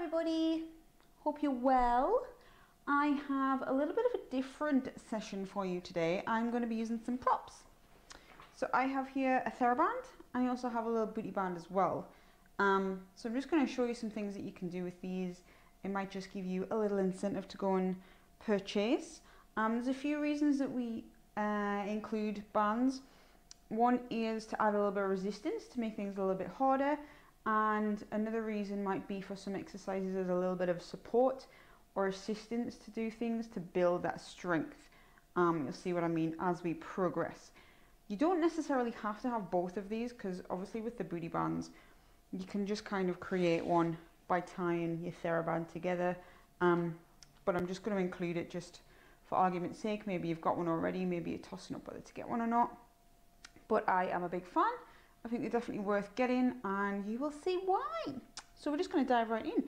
everybody, hope you're well. I have a little bit of a different session for you today. I'm going to be using some props. So I have here a Theraband and I also have a little booty band as well. So I'm just going to show you some things that you can do with these. It might just give you a little incentive to go and purchase. There's a few reasons that we include bands. One is to add a little bit of resistance to make things a little bit harder. And another reason might be for some exercises as a little bit of support or assistance to do things to build that strength. You'll see what I mean as we progress. You don't necessarily have to have both of these because obviously with the booty bands, you can just kind of create one by tying your Theraband together. But I'm just going to include it just for argument's sake. Maybe you've got one already, maybe you're tossing up whether to get one or not. But I am a big fan. I think they're definitely worth getting and you will see why. So we're just going to dive right in.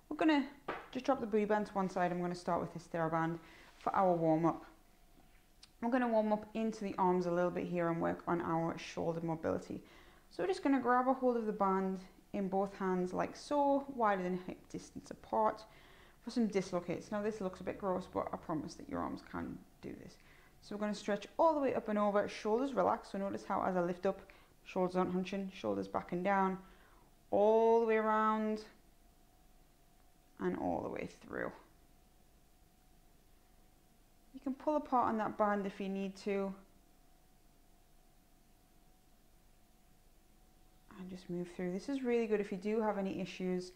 We're going to just drop the booty band to one side. I'm going to start with this Theraband for our warm-up. We're going to warm up into the arms a little bit here and work on our shoulder mobility. So we're just going to grab a hold of the band in both hands like so, wider than hip distance apart for some dislocates. Now this looks a bit gross, but I promise that your arms can do this. So we're going to stretch all the way up and over, shoulders relaxed. So notice how as I lift up, shoulders aren't hunching, shoulders back and down, all the way around and all the way through. You can pull apart on that band if you need to. And just move through. This is really good if you do have any issues,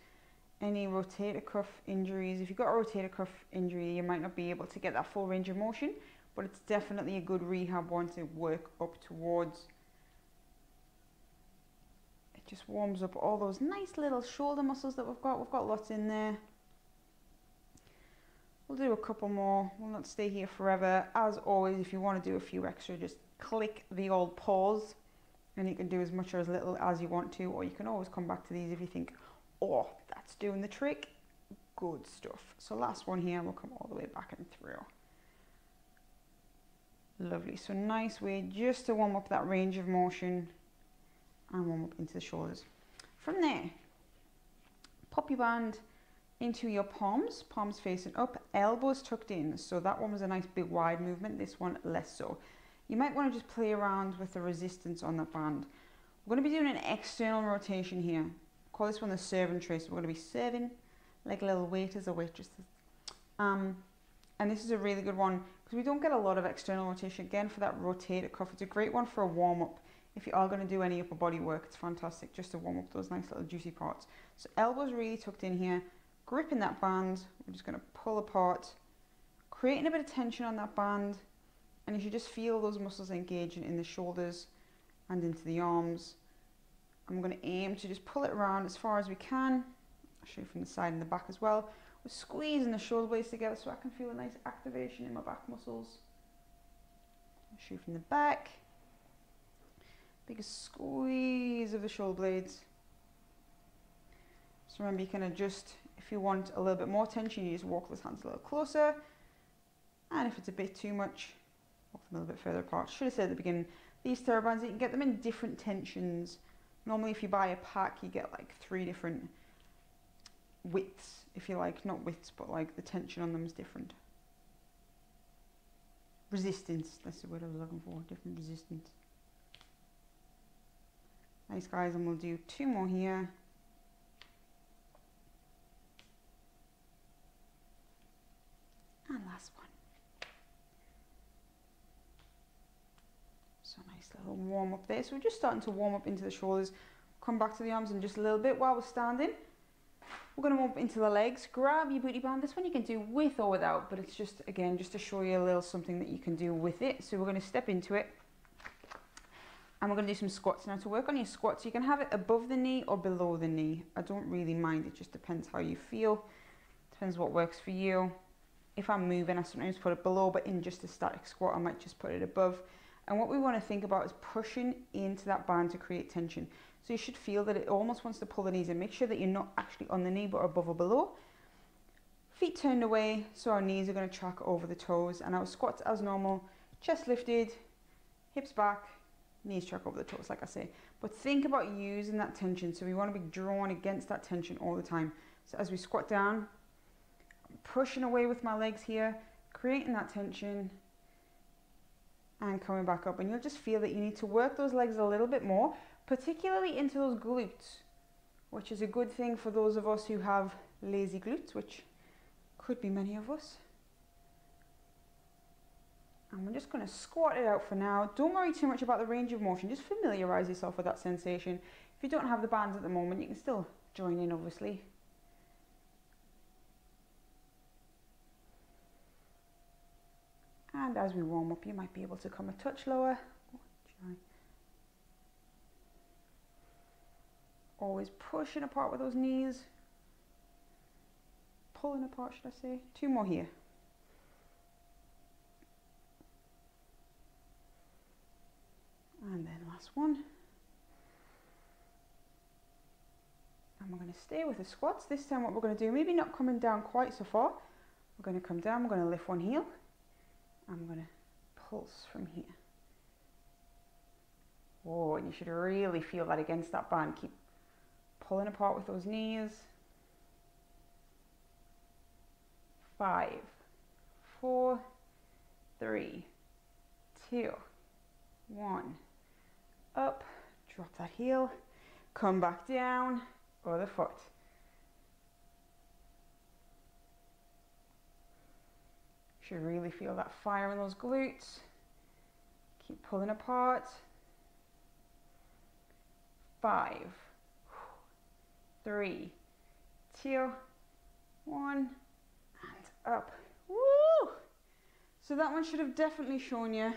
any rotator cuff injuries. If you've got a rotator cuff injury, you might not be able to get that full range of motion, but it's definitely a good rehab one to work up towards. It just warms up all those nice little shoulder muscles that we've got. We've got lots in there. We'll do a couple more. We'll not stay here forever. As always, if you want to do a few extra, just click the old pause and you can do as much or as little as you want to, or you can always come back to these if you think, oh, that's doing the trick. Good stuff. So last one here, we'll come all the way back and through. Lovely. So nice way just to warm up that range of motion and warm up into the shoulders. From there, pop your band into your palms, palms facing up, elbows tucked in. So that one was a nice big wide movement, this one less so. You might want to just play around with the resistance on that band. We're going to be doing an external rotation here. Call this one the serve and trace. We're going to be serving like little waiters or waitresses. And this is a really good one because we don't get a lot of external rotation. Again, for that rotator cuff, it's a great one for a warm-up. If you are going to do any upper body work, it's fantastic just to warm up those nice little juicy parts. So elbows really tucked in here, gripping that band. We're just going to pull apart, creating a bit of tension on that band. And you should just feel those muscles engaging in the shoulders and into the arms. I'm going to aim to just pull it around as far as we can. I'll show you from the side and the back as well. We're squeezing the shoulder blades together so I can feel a nice activation in my back muscles. I'll show you from the back. Biggest squeeze of the shoulder blades. So remember, you can adjust if you want a little bit more tension. You just walk those hands a little closer, and if it's a bit too much, walk them a little bit further apart. Should have said at the beginning, these Therabands, you can get them in different tensions. Normally if you buy a pack, you get like 3 different widths, if you like. Not widths, but like the tension on them is different. Resistance, that's the word I was looking for, different resistance. Nice guys, and we'll do 2 more here. And last one. So nice little warm up there. So we're just starting to warm up into the shoulders. Come back to the arms in just a little bit while we're standing. We're going to warm up into the legs. Grab your booty band. This one you can do with or without, but it's just, again, just to show you a little something that you can do with it. So we're going to step into it. And we're going to do some squats. Now to work on your squats, you can have it above the knee or below the knee. I don't really mind. It just depends how you feel. Depends what works for you. If I'm moving, I sometimes put it below, but in just a static squat, I might just put it above. And what we want to think about is pushing into that band to create tension. So you should feel that it almost wants to pull the knees in. Make sure that you're not actually on the knee, but above or below. Feet turned away, so our knees are going to track over the toes. And our squats as normal, chest lifted, hips back, knees track over the toes, like I say. But think about using that tension. So we want to be drawn against that tension all the time. So as we squat down, I'm pushing away with my legs here, creating that tension, and coming back up. And you'll just feel that you need to work those legs a little bit more, particularly into those glutes, which is a good thing for those of us who have lazy glutes, which could be many of us. And we're just going to squat it out for now. Don't worry too much about the range of motion. Just familiarize yourself with that sensation. If you don't have the bands at the moment, you can still join in, obviously. And as we warm up, you might be able to come a touch lower. Always pushing apart with those knees. Pulling apart, should I say. 2 more here. And then last one. And we're going to stay with the squats. This time what we're going to do, maybe not coming down quite so far. We're going to come down, we're going to lift one heel. And we're going to pulse from here. Whoa, and you should really feel that against that band. Keep pulling apart with those knees. 5, 4, 3, 2, 1. Up, drop that heel, come back down, other foot. Should really feel that fire in those glutes. Keep pulling apart. 5, 3, 2, 1, and up. Woo! So that one should have definitely shown you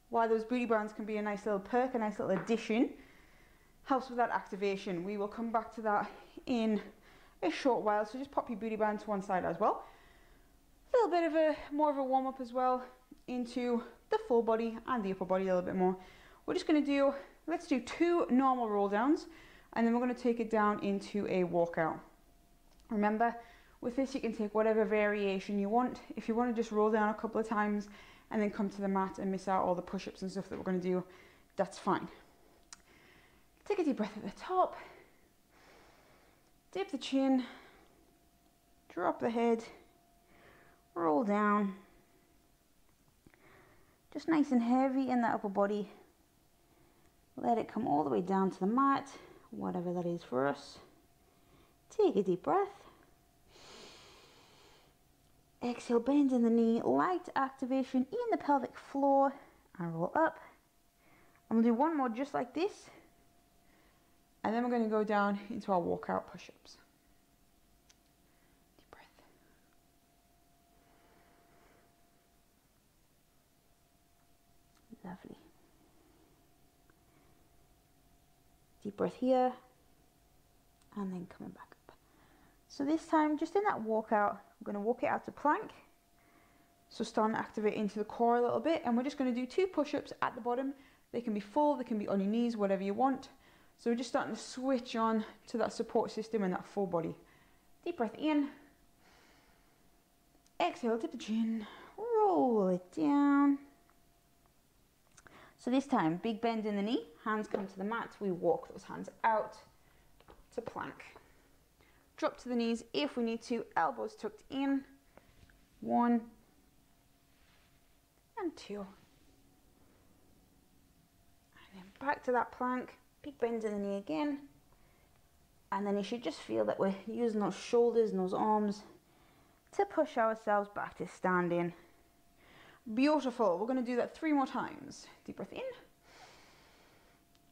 why those booty bands can be a nice little perk, a nice little addition. Helps with that activation. We will come back to that in a short while, so just pop your booty band to one side as well. A little bit of more of a warm up as well into the full body and the upper body a little bit more. We're just going to do, let's do 2 normal roll downs, and then we're going to take it down into a walkout. Remember, with this you can take whatever variation you want. If you want to just roll down a couple of times and then come to the mat and miss out all the push-ups and stuff that we're going to do, that's fine. Take a deep breath at the top, dip the chin, drop the head, roll down, just nice and heavy in the upper body. Let it come all the way down to the mat, whatever that is for us. Take a deep breath. Exhale, bend in the knee, light activation in the pelvic floor, and roll up. I'm going to do one more just like this, and then we're going to go down into our walkout push-ups. Deep breath. Lovely. Deep breath here, and then coming back up. So this time, just in that walkout, I'm going to walk it out to plank. So starting to activate into the core a little bit, and we're just going to do 2 push-ups at the bottom. They can be full, they can be on your knees, whatever you want. So we're just starting to switch on to that support system and that full body. Deep breath in. Exhale, dip the chin, roll it down. So this time, big bend in the knee, hands come to the mat, we walk those hands out to plank. Drop to the knees if we need to, elbows tucked in. 1 and 2. And then back to that plank, big bend in the knee again. And then you should just feel that we're using those shoulders and those arms to push ourselves back to standing. Beautiful. We're going to do that 3 more times. Deep breath in,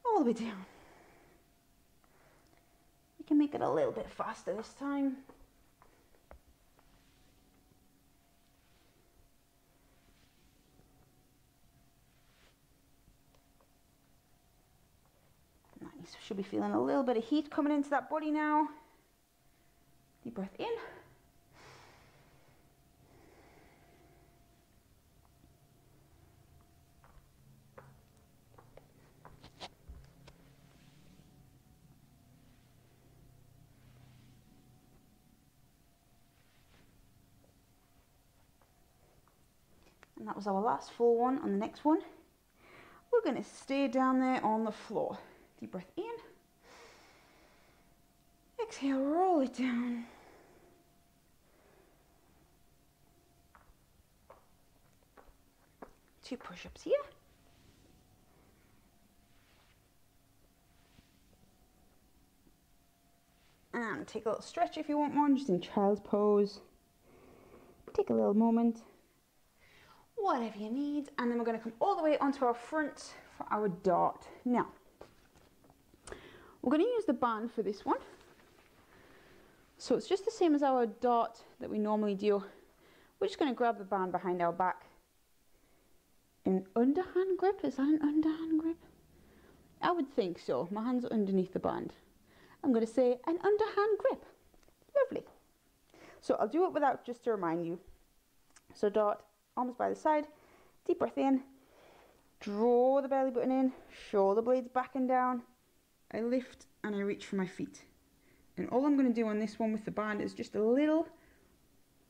all the way down. You can make it a little bit faster this time. Nice. Should be feeling a little bit of heat coming into that body now. Deep breath in. And that was our last full one. On the next one, we're going to stay down there on the floor. Deep breath in. Exhale, roll it down. 2 push-ups here. And take a little stretch if you want one, just in child's pose. Take a little moment, whatever you need. And then we're going to come all the way onto our front for our dart. Now, we're going to use the band for this one. So it's just the same as our dart that we normally do. We're just going to grab the band behind our back. An underhand grip? Is that an underhand grip? I would think so. My hands are underneath the band. I'm going to say an underhand grip. Lovely. So I'll do it without, just to remind you. So dart, arms by the side, deep breath in, draw the belly button in, shoulder blades back and down. I lift and I reach for my feet. And all I'm going to do on this one with the band is just a little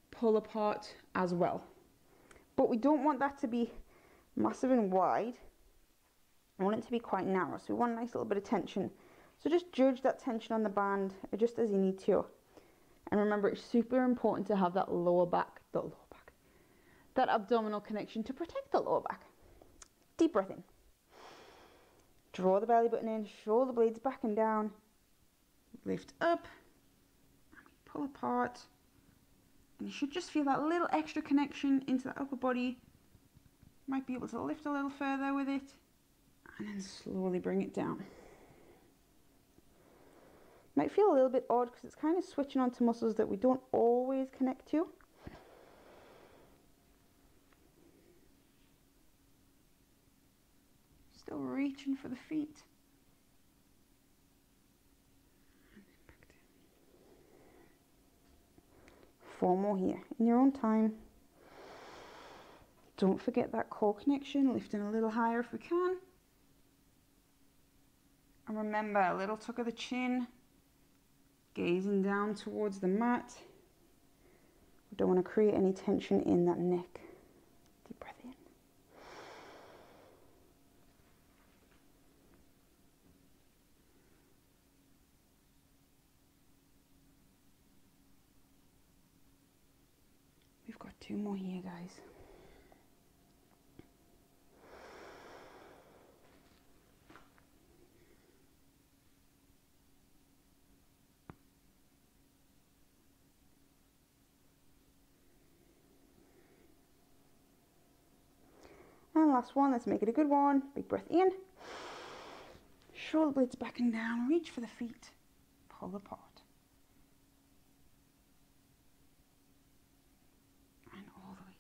pull apart as well. But we don't want that to be massive and wide. I want it to be quite narrow. So we want a nice little bit of tension. So just judge that tension on the band, adjust as you need to. And remember, it's super important to have that lower back, that abdominal connection to protect the lower back. Deep breath in. Draw the belly button in, shoulder blades back and down. Lift up, and we pull apart. And you should just feel that little extra connection into the upper body. Might be able to lift a little further with it. And then slowly bring it down. Might feel a little bit odd because it's kind of switching onto muscles that we don't always connect to. Still reaching for the feet. And then back down. 4 more here in your own time. Don't forget that core connection, lifting a little higher if we can. And remember, a little tuck of the chin. Gazing down towards the mat. We don't want to create any tension in that neck. Deep breath in. We've got 2 more here, guys. And last one, let's make it a good one. Big breath in. Shoulder blades back and down. Reach for the feet. Pull apart. And all the way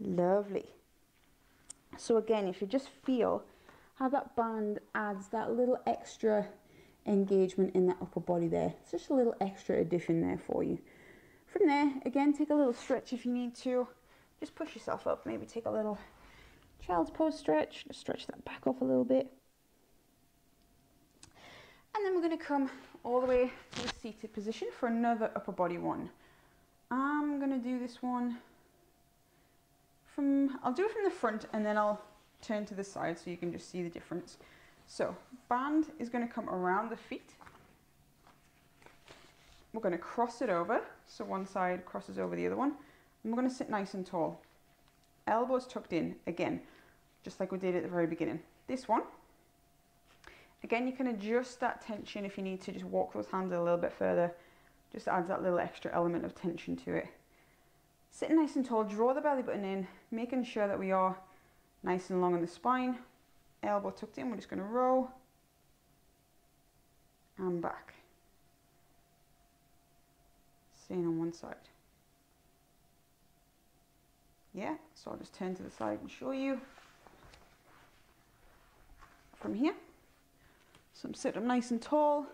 down. Lovely. So again, you should just feel how that band adds that little extra engagement in that upper body there. It's just a little extra addition there for you. From there, again, take a little stretch if you need to. Just push yourself up, maybe take a little child's pose stretch, just stretch that back off a little bit. And then we're going to come all the way to the seated position for another upper body one. I'm going to do this one I'll do it from the front and then I'll turn to the side so you can just see the difference. So, band is going to come around the feet. We're going to cross it over, so one side crosses over the other one. And we're going to sit nice and tall. Elbows tucked in, again, just like we did at the very beginning. This one, again, you can adjust that tension if you need to, just walk those hands a little bit further. Just adds that little extra element of tension to it. Sitting nice and tall, draw the belly button in, making sure that we are nice and long on the spine. Elbow tucked in, we're just going to roll. And back. Staying on one side. Yeah, so I'll just turn to the side and show you from here. So I'm sitting up nice and tall,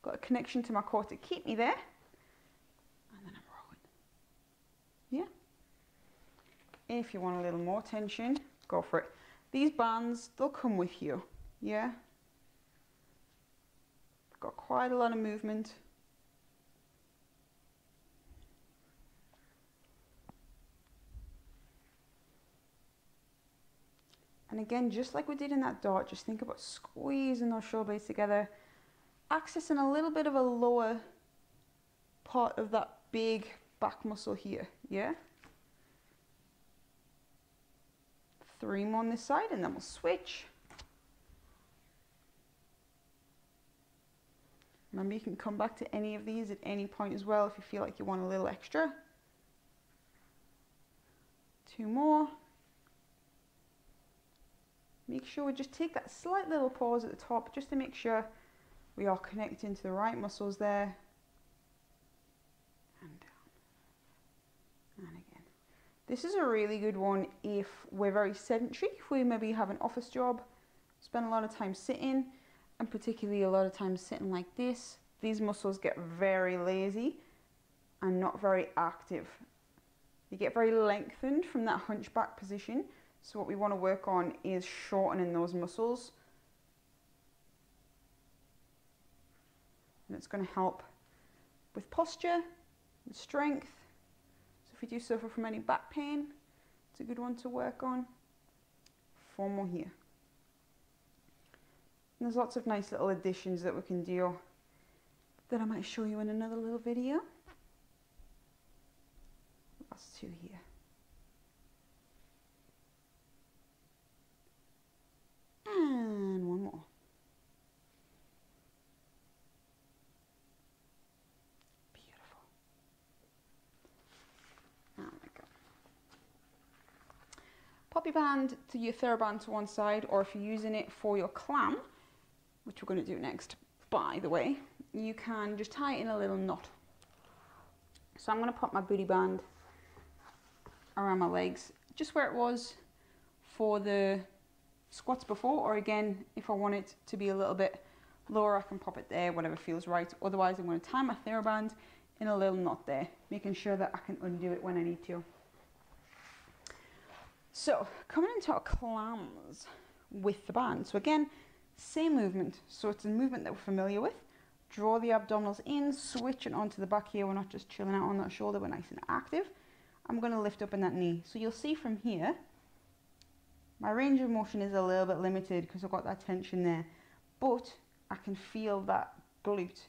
got a connection to my core to keep me there, and then I'm rolling. Yeah. If you want a little more tension, go for it. These bands, they'll come with you, yeah. Got quite a lot of movement. And again, just like we did in that dart, just think about squeezing those shoulder blades together, accessing a little bit of a lower part of that big back muscle here, yeah? 3 more on this side, and then we'll switch. Remember, you can come back to any of these at any point as well if you feel like you want a little extra. 2 more. Make sure we just take that slight little pause at the top just to make sure we are connecting to the right muscles there. And down. And again. This is a really good one if we're very sedentary, if we maybe have an office job, spend a lot of time sitting, and particularly a lot of time sitting like this. These muscles get very lazy and not very active. They get very lengthened from that hunchback position. So what we want to work on is shortening those muscles. And it's going to help with posture and strength. So if you do suffer from any back pain, it's a good one to work on. 4 more here. And there's lots of nice little additions that we can do that I might show you in another little video. Last 2 here. And 1 more. Beautiful. There we go. Pop your band to your Theraband to one side, or if you're using it for your clam, which we're going to do next, by the way, you can just tie it in a little knot. So I'm going to put my booty band around my legs, just where it was for the squats before, or again, if I want it to be a little bit lower, I can pop it there, whatever feels right. Otherwise, I'm going to tie my Theraband in a little knot there, making sure that I can undo it when I need to. So, coming into our clams with the band. So again, same movement. So it's a movement that we're familiar with. Draw the abdominals in, switch it onto the back here. We're not just chilling out on that shoulder, we're nice and active. I'm going to lift up in that knee. So you'll see from here, my range of motion is a little bit limited because I've got that tension there. But I can feel that glute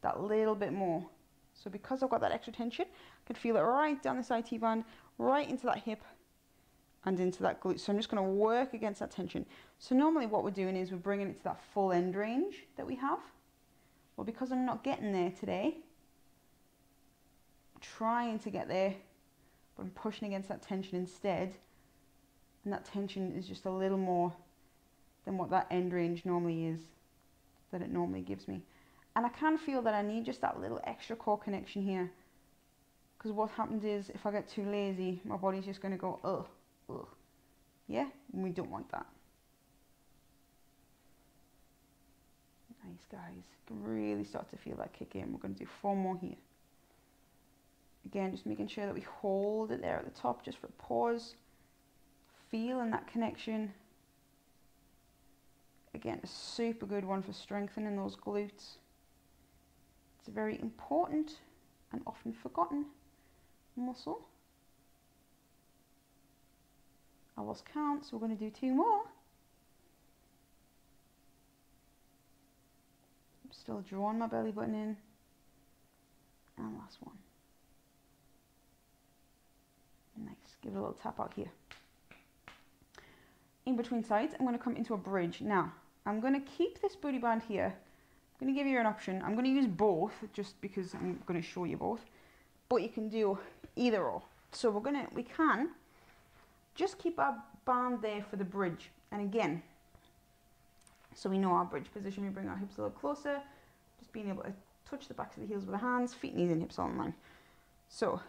that little bit more. So because I've got that extra tension, I can feel it right down this IT band, right into that hip and into that glute. So I'm just going to work against that tension. So normally what we're doing is we're bringing it to that full end range that we have. Well, because I'm not getting there today, I'm trying to get there, but I'm pushing against that tension instead. And that tension is just a little more than what that end range normally is, that it normally gives me. And I can feel that I need just that little extra core connection here. Because what happens is, if I get too lazy, my body's just going to go, ugh, ugh. Yeah? And we don't want that. Nice, guys. You can really start to feel that kick in. We're going to do 4 more here. Again, just making sure that we hold it there at the top just for a pause. Feeling that connection. Again, a super good one for strengthening those glutes. It's a very important and often forgotten muscle. I lost count, so we're going to do 2 more. I'm still drawing my belly button in. And last one. Nice. Give it a little tap out here. In between sides, I'm going to come into a bridge. Now, I'm going to keep this booty band here. I'm going to give you an option. I'm going to use both, just because I'm going to show you both. But you can do either or. So we can just keep our band there for the bridge. And again, so we know our bridge position, we bring our hips a little closer. Just being able to touch the backs of the heels with the hands, feet, knees and hips all in line. So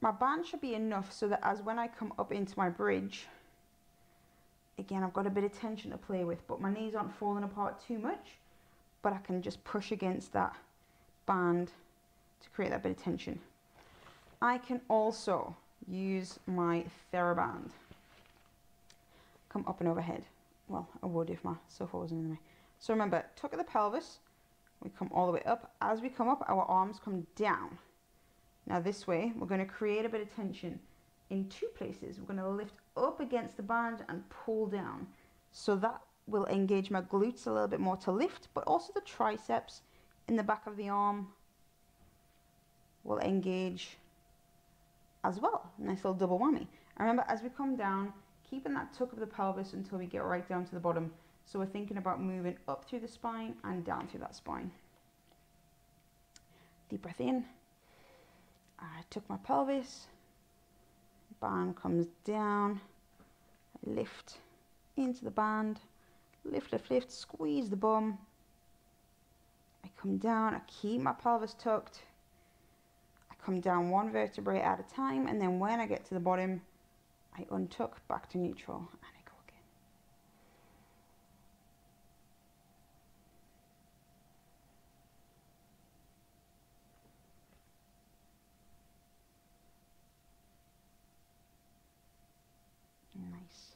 my band should be enough so that as when I come up into my bridge, again, I've got a bit of tension to play with, but my knees aren't falling apart too much, but I can just push against that band to create that bit of tension. I can also use my Theraband. Come up and overhead. Well, I would if my sofa wasn't in the way. So remember, tuck at the pelvis, we come all the way up. As we come up, our arms come down. Now this way, we're going to create a bit of tension in 2 places. We're going to lift up against the band and pull down. So that will engage my glutes a little bit more to lift, but also the triceps in the back of the arm will engage as well. Nice little double whammy. And remember, as we come down, keeping that tuck of the pelvis until we get right down to the bottom. So we're thinking about moving up through the spine and down through that spine. Deep breath in. I tuck my pelvis. Band comes down. I lift into the band. Lift, lift, lift. Squeeze the bum. I come down. I keep my pelvis tucked. I come down one vertebrae at a time, and then when I get to the bottom, I untuck back to neutral, and I go again. Nice.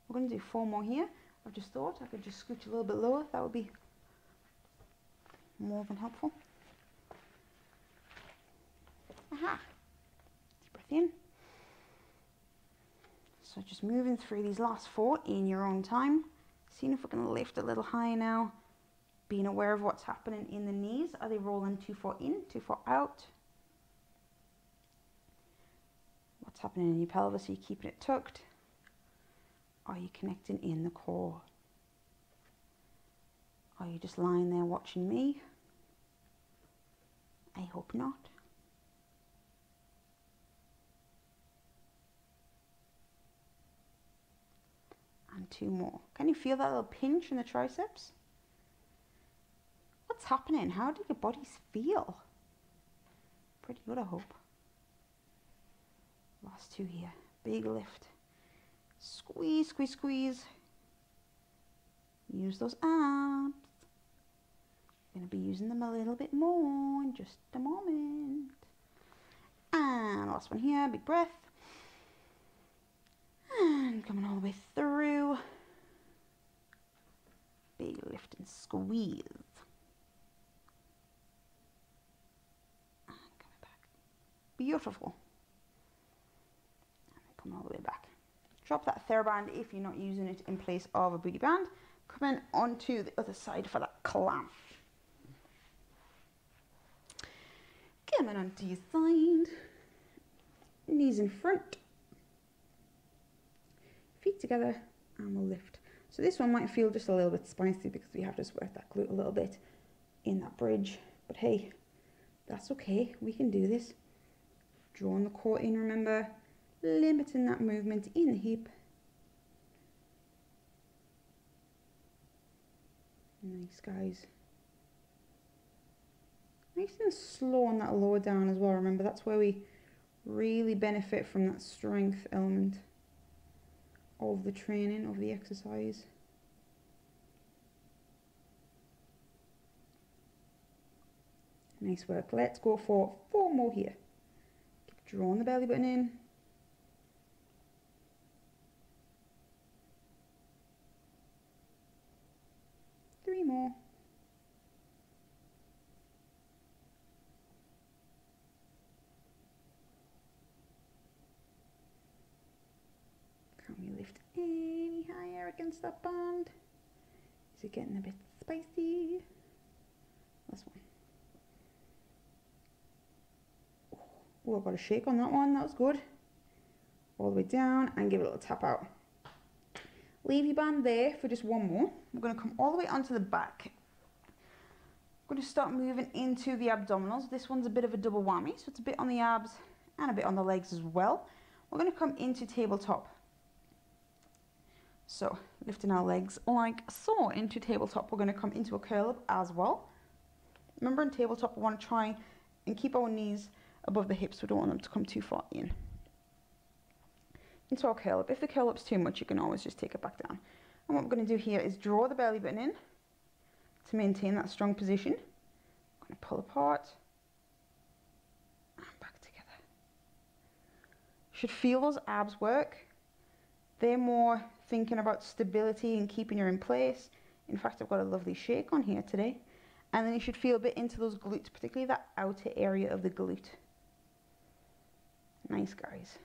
We're going to do 4 more here. I've just thought I could just scooch a little bit lower. That would be more than helpful. Aha. Deep breath in. So just moving through these last 4 in your own time. Seeing if we're going to lift a little higher now. Being aware of what's happening in the knees. Are they rolling too far in, too far out? What's happening in your pelvis? Are you keeping it tucked? Are you connecting in the core? Are you just lying there watching me? I hope not. And 2 more. Can you feel that little pinch in the triceps? What's happening? How do your bodies feel? Pretty good, I hope. Last 2 here. Big lift. Squeeze, squeeze, squeeze. Use those abs. Going to be using them a little bit more in just a moment. And last one here. Big breath. And coming all the way through. Big lift and squeeze. And coming back. Beautiful. And come all the way back. Drop that Theraband if you're not using it in place of a booty band. Come in onto the other side for that clamp. Coming onto your side. Knees in front. Feet together, and we'll lift. So this one might feel just a little bit spicy because we have to work that glute a little bit in that bridge. But hey, that's okay. We can do this. Drawing the core in, remember. Limiting that movement in the hip. Nice, guys. Nice and slow on that lower down as well. Remember, that's where we really benefit from that strength element of the training, of the exercise. Nice work. Let's go for 4 more here. Keep drawing the belly button in. Three more. Can we lift any higher against that band? Is it getting a bit spicy? Last one. Oh, I got a shake on that one. That was good. All the way down and give it a little tap out. Leave your band there for just 1 more. We're going to come all the way onto the back. We're going to start moving into the abdominals. This one's a bit of a double whammy, so it's a bit on the abs and a bit on the legs as well. We're going to come into tabletop. So, lifting our legs like so into tabletop. We're going to come into a curl up as well. Remember, in tabletop, we want to try and keep our knees above the hips. We don't want them to come too far in. Into our curl up. If the curl up's too much, you can always just take it back down. And what we're going to do here is draw the belly button in to maintain that strong position. I'm going to pull apart and back together. You should feel those abs work. They're more thinking about stability and keeping you in place. In fact, I've got a lovely shake on here today. And then you should feel a bit into those glutes, particularly that outer area of the glute. Nice, guys.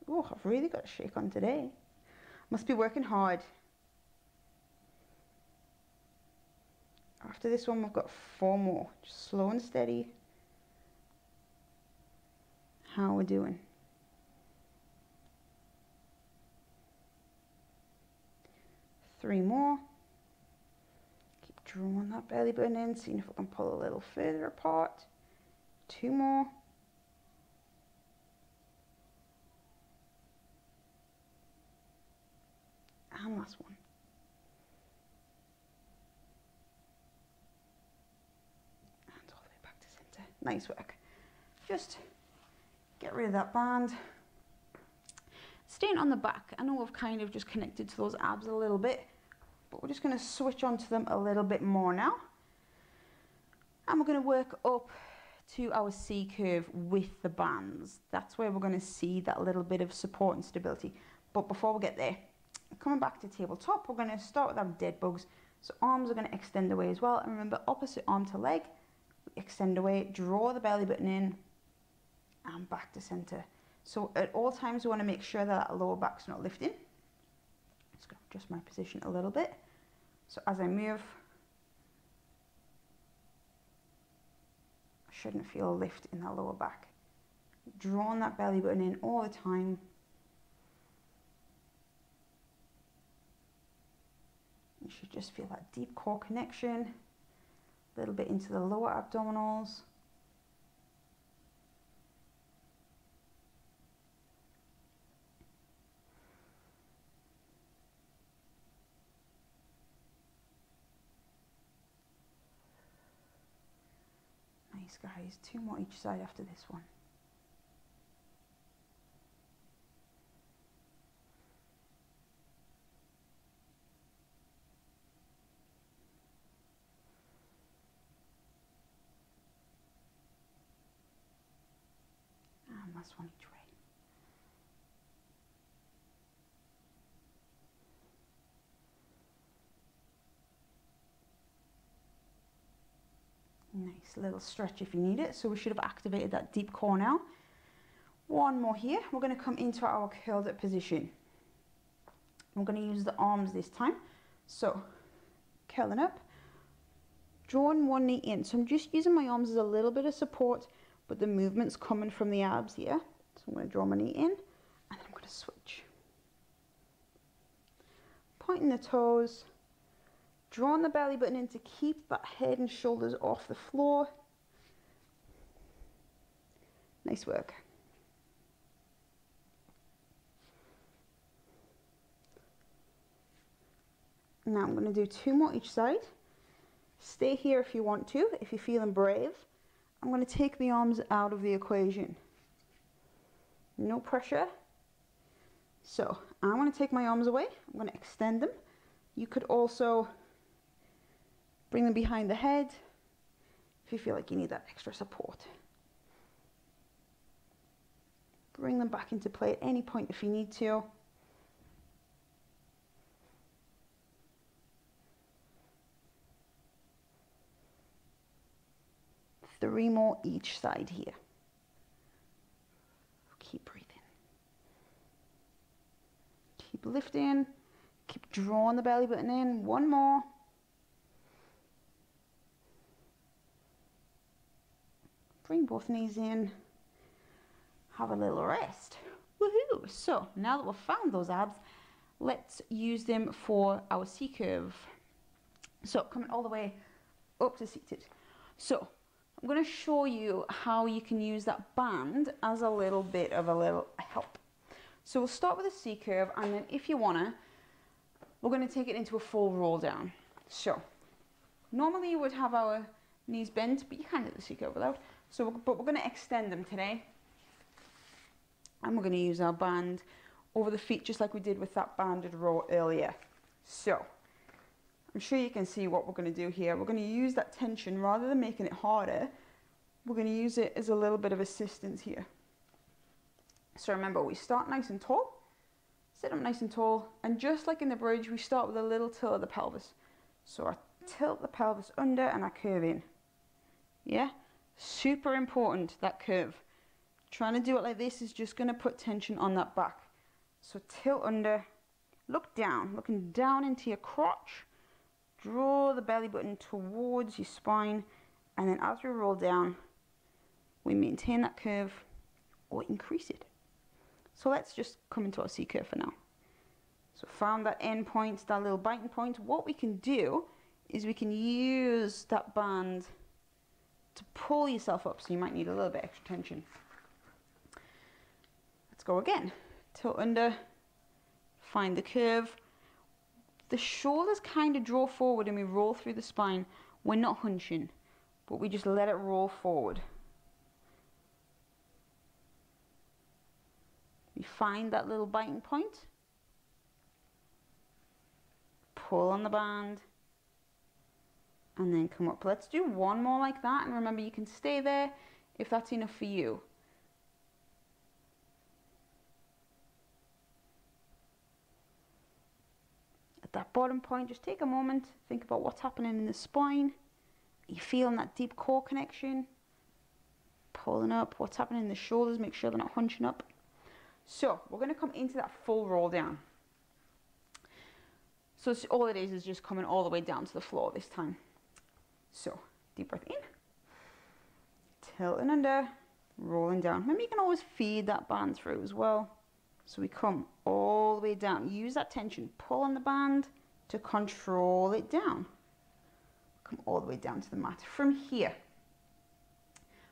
Oh, I've really got a shake on today. Must be working hard. After this one, we've got 4 more. Just slow and steady. how we're doing. Three more. Keep drawing that belly button in, seeing if we can pull a little further apart. Two more. And last one. And all the way back to center. Nice work. Just get rid of that band. Staying on the back, I know we've kind of just connected to those abs a little bit, but we're just going to switch onto them a little bit more now. And we're going to work up to our C curve with the bands. That's where we're going to see that little bit of support and stability. But before we get there, coming back to tabletop, we're going to start with our dead bugs. So arms are going to extend away as well. And remember, opposite arm to leg, extend away, draw the belly button in, and back to center. So at all times, we want to make sure that that lower back's not lifting. Just going to adjust my position a little bit. So as I move, I shouldn't feel a lift in that lower back. Drawing that belly button in all the time. You should just feel that deep core connection, a little bit into the lower abdominals. Nice, guys. Two more each side after this one. And last one each way. Nice little stretch if you need it. So we should have activated that deep core now. One more here. We're going to come into our curled up position. I'm going to use the arms this time. So curling up, drawing one knee in. So I'm just using my arms as a little bit of support, but the movement's coming from the abs here. So I'm going to draw my knee in, and then I'm going to switch. Pointing the toes. Drawing the belly button in to keep that head and shoulders off the floor. Nice work. Now I'm going to do two more each side. Stay here if you want to, if you're feeling brave. I'm going to take the arms out of the equation. No pressure. So I'm going to take my arms away. I'm going to extend them. You could also bring them behind the head if you feel like you need that extra support. Bring them back into play at any point if you need to. Three more each side here. Keep breathing. Keep lifting. Keep drawing the belly button in. One more. Bring both knees in. Have a little rest. Woohoo! So now that we've found those abs, let's use them for our C curve. So coming all the way up to seated. So I'm going to show you how you can use that band as a little bit of a help. So we'll start with a C curve, and then if you wanna, we're going to take it into a full roll down. So normally you would have our knees bent, but you can do the C curve without. So, but we're going to extend them today, and we're going to use our band over the feet just like we did with that banded row earlier. So I'm sure you can see what we're going to do here. We're going to use that tension rather than making it harder. We're going to use it as a little bit of assistance here. So remember, we start nice and tall, sit up nice and tall, and just like in the bridge, we start with a little tilt of the pelvis. So I tilt the pelvis under and I curve in. Yeah? Super important, that curve. Trying to do it like this is just going to put tension on that back. So tilt under, look down, looking down into your crotch. Draw the belly button towards your spine, and then as we roll down, we maintain that curve or increase it. So let's just come into our C curve for now. So found that end point, that little biting point. What we can do is we can use that band to pull yourself up, so you might need a little bit extra tension. Let's go again. Tilt under, find the curve. The shoulders kind of draw forward and we roll through the spine. We're not hunching, but we just let it roll forward. We find that little biting point. Pull on the band. And then come up. Let's do one more like that. And remember, you can stay there if that's enough for you. At that bottom point, just take a moment. Think about what's happening in the spine. Are you feeling that deep core connection? Pulling up. What's happening in the shoulders? Make sure they're not hunching up. So we're going to come into that full roll down. So all it is just coming all the way down to the floor this time. So deep breath in, tilting under, rolling down. Remember, you can always feed that band through as well. So we come all the way down. Use that tension. Pull on the band to control it down. Come all the way down to the mat. From here,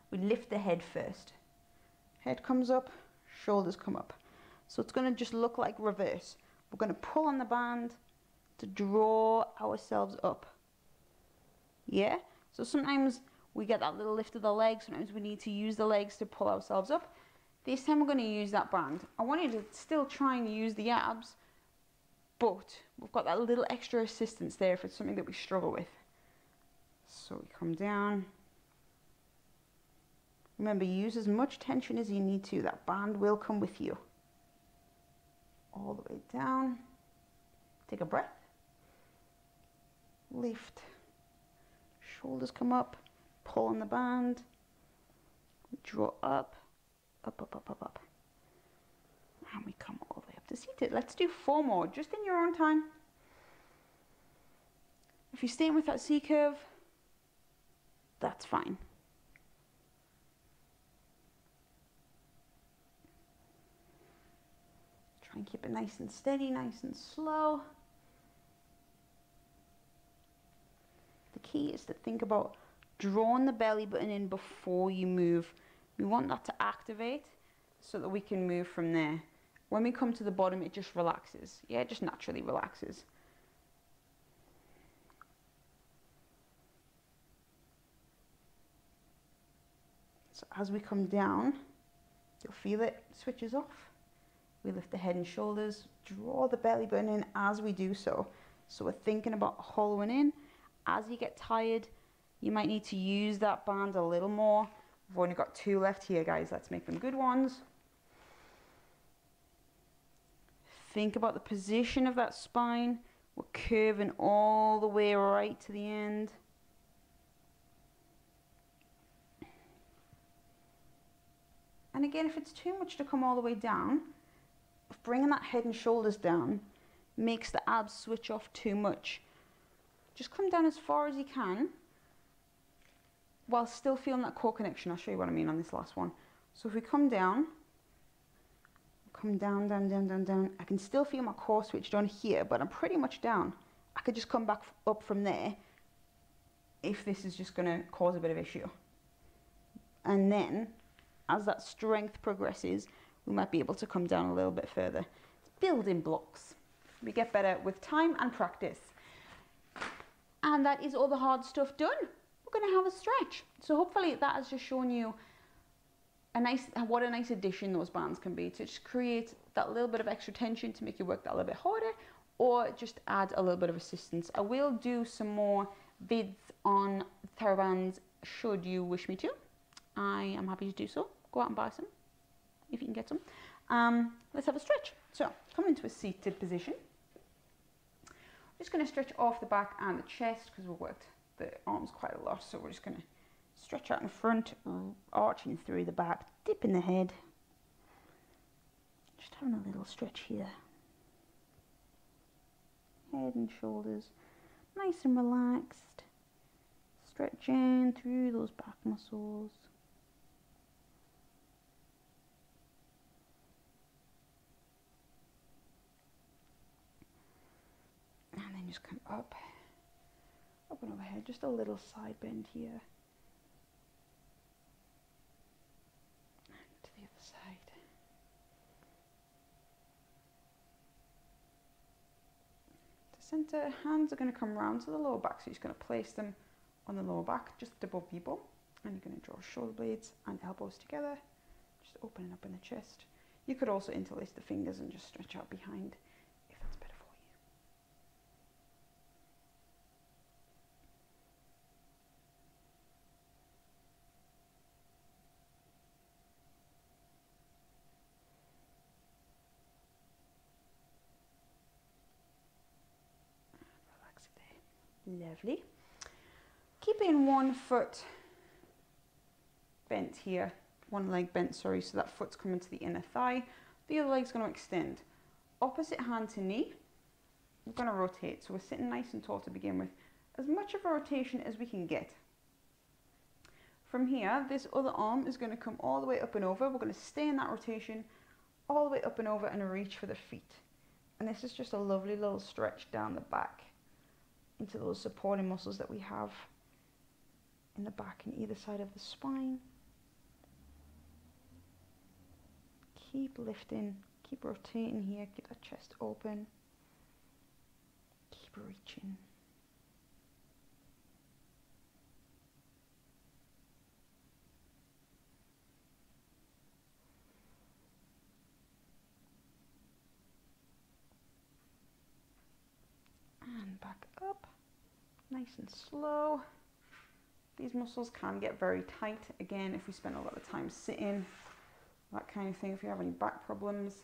we lift the head first. Head comes up, shoulders come up. So it's going to just look like reverse. We're going to pull on the band to draw ourselves up. Yeah? So sometimes we get that little lift of the legs. Sometimes we need to use the legs to pull ourselves up. This time we're going to use that band. I want you to still try and use the abs, but we've got that little extra assistance there if it's something that we struggle with. So we come down. Remember, use as much tension as you need to. That band will come with you. All the way down. Take a breath. Lift. Shoulders come up. Pull on the band. Draw up. Up, up, up, up, up. And we come all the way up to seated. Let's do 4 more, just in your own time. If you're staying with that C curve, that's fine. Try and keep it nice and steady, nice and slow. The key is to think about drawing the belly button in before you move. We want that to activate so that we can move from there. When we come to the bottom, it just relaxes. Yeah, it just naturally relaxes. So as we come down, you'll feel it switches off. We lift the head and shoulders, draw the belly button in as we do so. So we're thinking about hollowing in. As you get tired, you might need to use that band a little more. We've only got 2 left here, guys. Let's make them good ones. Think about the position of that spine. We're curving all the way right to the end. And again, if it's too much to come all the way down, bringing that head and shoulders down makes the abs switch off too much. Just come down as far as you can, while still feeling that core connection. I'll show you what I mean on this last one. So if we come down, down, down, down, down, down. I can still feel my core switched on here, but I'm pretty much down. I could just come back up from there if this is just going to cause a bit of issue. And then, as that strength progresses, we might be able to come down a little bit further. It's building blocks. We get better with time and practice. And that is all the hard stuff done. We're going to have a stretch. So hopefully that has just shown you what a nice addition those bands can be to just create that little bit of extra tension to make you work that a little bit harder, or just add a little bit of assistance. I will do some more vids on Therabands should you wish me to. I am happy to do so. Go out and buy some if you can get some. Let's have a stretch. So come into a seated position. I'm just going to stretch off the back and the chest because we've worked the arms quite a lot, so we're just going to stretch out in front, arching through the back, dipping the head, just having a little stretch here, head and shoulders nice and relaxed, stretching through those back muscles. just come up and overhead, just a little side bend here. And to the other side. To center, hands are going to come round to the lower back, so you're just going to place them on the lower back, just above your bum. And you're going to draw shoulder blades and elbows together, just opening up in the chest. You could also interlace the fingers and just stretch out behind if that's better for you. Relax it there. Lovely. Keeping one foot bent here, one leg bent, sorry, so that foot's coming to the inner thigh. The other leg's going to extend. Opposite hand to knee. We're going to rotate, so we're sitting nice and tall to begin with. As much of a rotation as we can get. From here, this other arm is going to come all the way up and over. We're going to stay in that rotation all the way up and over and reach for the feet. And this is just a lovely little stretch down the back into those supporting muscles that we have in the back and either side of the spine. Keep lifting, keep rotating here, keep that chest open, keep reaching. And back up, nice and slow. These muscles can get very tight, again, if we spend a lot of time sitting, that kind of thing. If you have any back problems,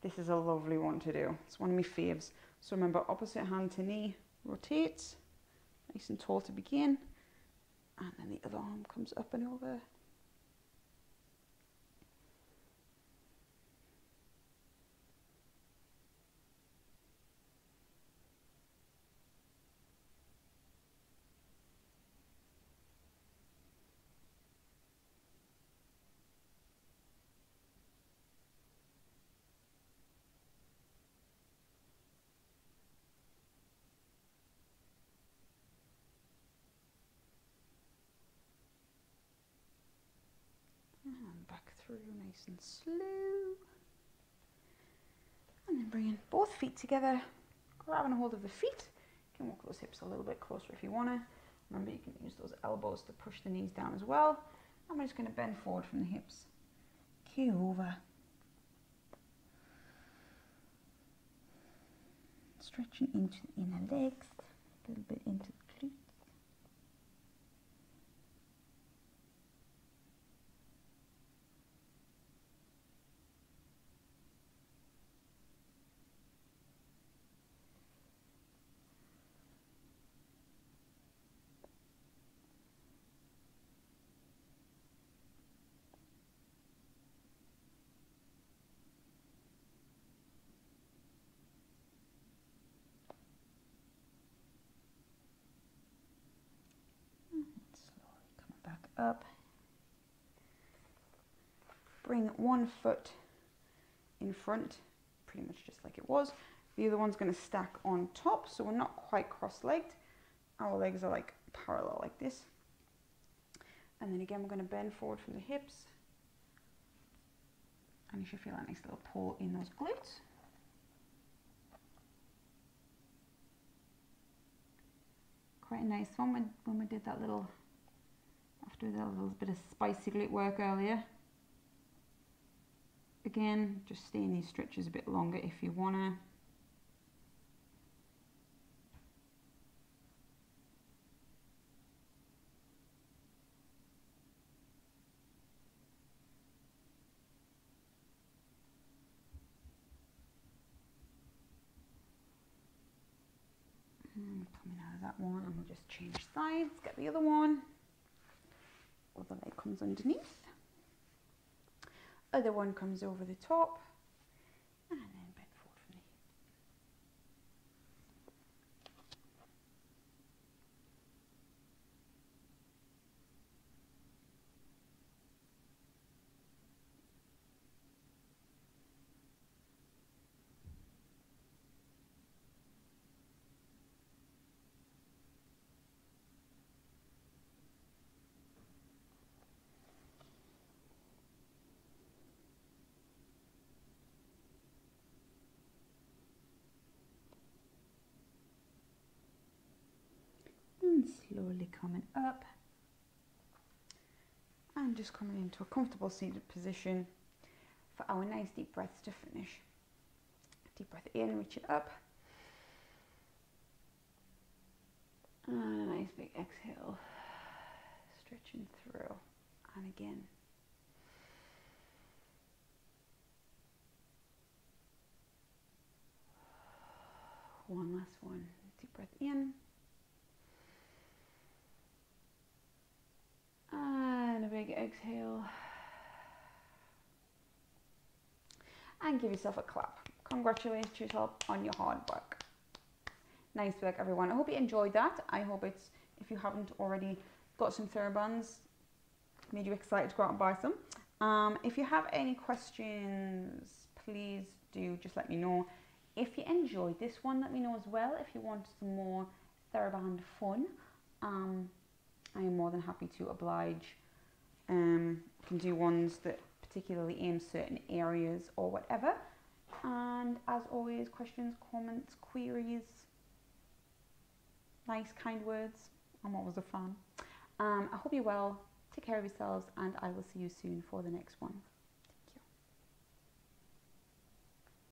this is a lovely one to do. It's one of my faves. So remember, opposite hand to knee, rotates, nice and tall to begin, and then the other arm comes up and over. And back through nice and slow. And then bringing both feet together, grabbing a hold of the feet. You can walk those hips a little bit closer if you want to. Remember, you can use those elbows to push the knees down as well. And we're just going to bend forward from the hips. Keel over. Stretching into the inner legs, a little bit into the glutes. Up. Bring one foot in front, pretty much just like it was. The other one's going to stack on top, so we're not quite cross-legged. Our legs are like parallel like this. And then again, we're going to bend forward from the hips. And you should feel a nice little pull in those glutes. Quite a nice one when we did that little, after that little bit of spicy glute work earlier. Again, just stay in these stretches a bit longer if you wanna. And coming out of that one, and we'll just change sides, get the other one. Other leg comes underneath, other one comes over the top, and then bend forward from the and slowly coming up. And just coming into a comfortable seated position for our nice deep breaths to finish. Deep breath in, reach it up. And a nice big exhale, stretching through. And again. One last one. Deep breath in. And a big exhale. And give yourself a clap. Congratulate yourself on your hard work. Nice work, everyone. I hope you enjoyed that. I hope it's, if you haven't already got some Therabands, made you excited to go out and buy some. If you have any questions, please do just let me know. If you enjoyed this one, let me know as well. If you want some more Theraband fun, I am more than happy to oblige. Can do ones that particularly aim certain areas or whatever. And as always, questions, comments, queries, nice kind words. I'm always a fan. I hope you're well. Take care of yourselves, and I will see you soon for the next one.